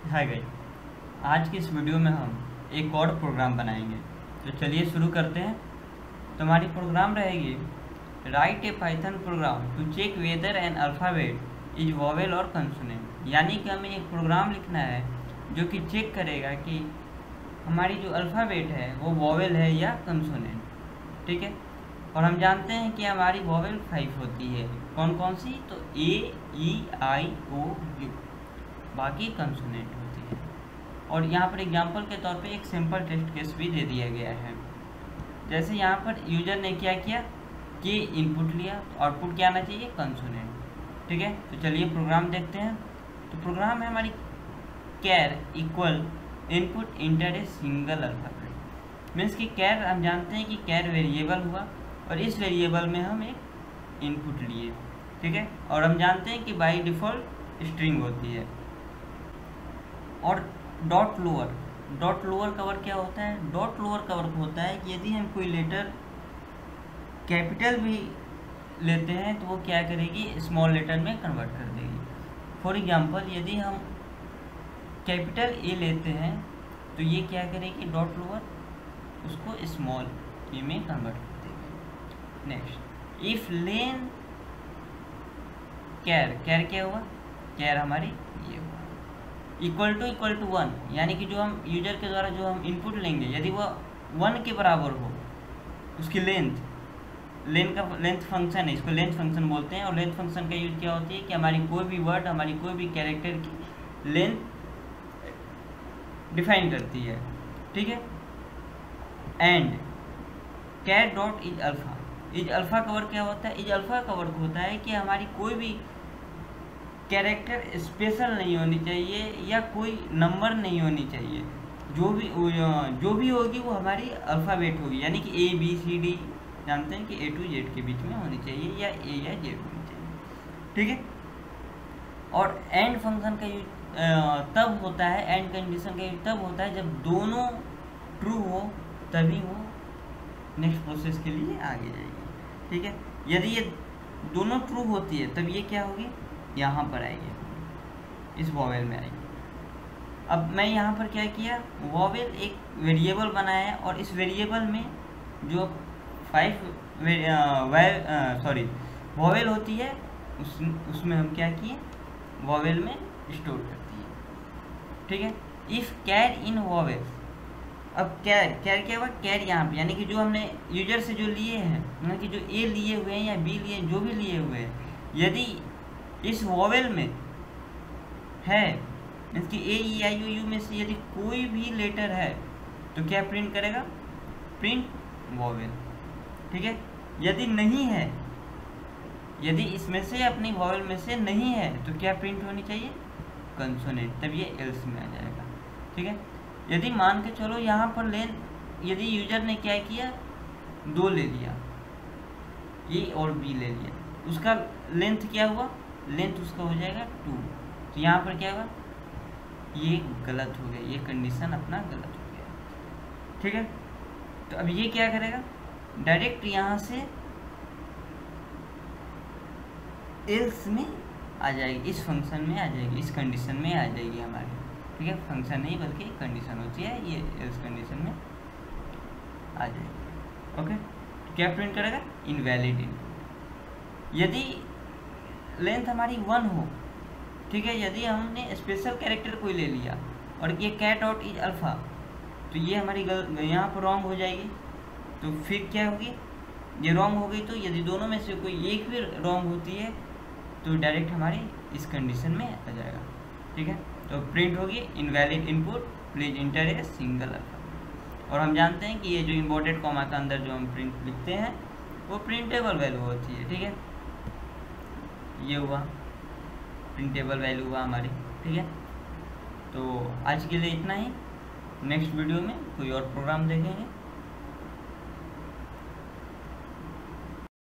Hi guys, आज की इस वीडियो में हम एक और प्रोग्राम बनाएंगे। तो चलिए शुरू करते हैं। तो हमारी प्रोग्राम रहेगी write a Python program to check whether an alphabet is vowel or consonant. यानी कि हमें एक प्रोग्राम लिखना है जो कि चेक करेगा कि हमारी जो अल्फ़ाबेट है वो वॉवेल है या कंसोनेंट। ठीक है। और हम जानते हैं कि हमारी वॉवेल 5 होती है। कौन कौन सी? तो ए, ई, आई, ओ, यू। बाकी कंसोनेंट होती है। और यहाँ पर एग्जांपल के तौर पे एक सिंपल टेस्ट केस भी दे दिया गया है। जैसे यहाँ पर यूजर ने क्या किया कि इनपुट लिया, तो आउटपुट क्या आना चाहिए? कंसोनेंट। ठीक है। तो चलिए प्रोग्राम देखते हैं। तो प्रोग्राम है हमारी char equal input enter a single alphabet. Means कि कैर हम जानते हैं कि कैर वेरिएबल हुआ और इस वेरिएबल में हम एक इनपुट लिए। ठीक है। और हम जानते हैं कि बाय डिफ़ॉल्ट स्ट्रिंग होती है। और डॉट लोअर कवर क्या होता है? डॉट लोअर कवर होता है कि यदि हम कोई लेटर कैपिटल भी लेते हैं तो वो क्या करेगी? स्मॉल लेटर में कन्वर्ट कर देगी। फॉर एग्जांपल यदि हम कैपिटल ए लेते हैं तो ये क्या करेगी? डॉट लोअर उसको स्मॉल ए में कन्वर्ट कर देगी। नेक्स्ट, इफ लेन कैर क्या हुआ? कैर हमारी ये हुआ इक्वल टू 1, यानी कि जो हम यूजर के द्वारा जो हम इनपुट लेंगे यदि वह 1 के बराबर हो, उसकी लेंथ फंक्शन है, इसको लेंथ फंक्शन बोलते हैं। और लेंथ फंक्शन का यूज क्या होती है कि हमारी कोई भी वर्ड, हमारी कोई भी कैरेक्टर की लेंथ डिफाइन करती है। ठीक है। And char dot is alpha. Is alpha कवर क्या होता है? इज अल्फ़ा कवर होता है कि हमारी कोई भी कैरेक्टर स्पेशल नहीं होनी चाहिए या कोई नंबर नहीं होनी चाहिए। जो भी होगी वो हमारी अल्फ़ाबेट होगी, यानी कि ए बी सी डी जानते हैं कि ए टू जेड के बीच में होनी चाहिए या ए या जेड होनी चाहिए। ठीक है। और एंड फंक्शन का यूज तब होता है, एंड कंडीशन का यूज तब होता है जब दोनों ट्रू हो, तभी वो नेक्स्ट प्रोसेस के लिए आगे जाएगी। ठीक है। यदि ये दोनों ट्रू होती है तब ये क्या होगी? यहाँ पर आएगी, इस वॉवेल में आएगी। अब मैं यहाँ पर क्या किया? वॉवेल एक वेरिएबल बनाया है और इस वेरिएबल में जो 5 वॉवेल होती है उसमें हम क्या किए? वॉवेल में स्टोर करती है। ठीक है। If char in vowel. अब कैर क्या हुआ? कैर यहाँ पे, यानी कि जो हमने यूजर से जो लिए हैं, यानी कि जो ए लिए हुए हैं या बी लिए हैं, जो भी लिए हुए हैं, यदि इस वॉवेल में है, इसकी ए ई आई ओ यू में से यदि कोई भी लेटर है तो क्या प्रिंट करेगा? Print vowel. ठीक है। यदि नहीं है, यदि इसमें से अपनी वॉवेल में से नहीं है तो क्या प्रिंट होनी चाहिए? कंसोनेंट। तब ये एल्स में आ जाएगा। ठीक है। यदि मान के चलो यहाँ पर यदि यूजर ने क्या किया? 2 ले लिया, ए और बी ले लिया, उसका लेंथ क्या हुआ? लेंथ उसका हो जाएगा 2। तो यहाँ पर क्या हुआ? ये गलत हो गया, ये कंडीशन अपना गलत हो गया। ठीक है। तो अब ये क्या करेगा? डायरेक्ट यहाँ से एल्स में आ जाएगी, इस फंक्शन में आ जाएगी, इस कंडीशन में आ जाएगी हमारी। ठीक है। फंक्शन नहीं बल्कि कंडीशन होती है, ये एल्स कंडीशन में आ जाएगी। ओके। तो क्या प्रिंट करेगा? Invalid input. यदि लेंथ हमारी 1 हो, ठीक है, यदि हमने स्पेशल कैरेक्टर कोई ले लिया और ये कैट डॉट इज अल्फ़ा, तो ये हमारी यहाँ पर रॉन्ग हो जाएगी। तो फिर क्या होगी? ये रॉन्ग हो गई, तो यदि दोनों में से कोई एक भी रॉन्ग होती है तो डायरेक्ट हमारी इस कंडीशन में आ जाएगा। ठीक है। तो प्रिंट होगी invalid input, please inter a single alpha. और हम जानते हैं कि ये जो इम्पोर्टेड कॉमा के अंदर जो हम प्रिंट लिखते हैं वो प्रिंटेबल वैल्यू होती है। ठीक है। ये हुआ प्रिंटेबल वैल्यू हुआ हमारी। ठीक है। तो आज के लिए इतना ही। नेक्स्ट वीडियो में कोई और प्रोग्राम देखेंगे।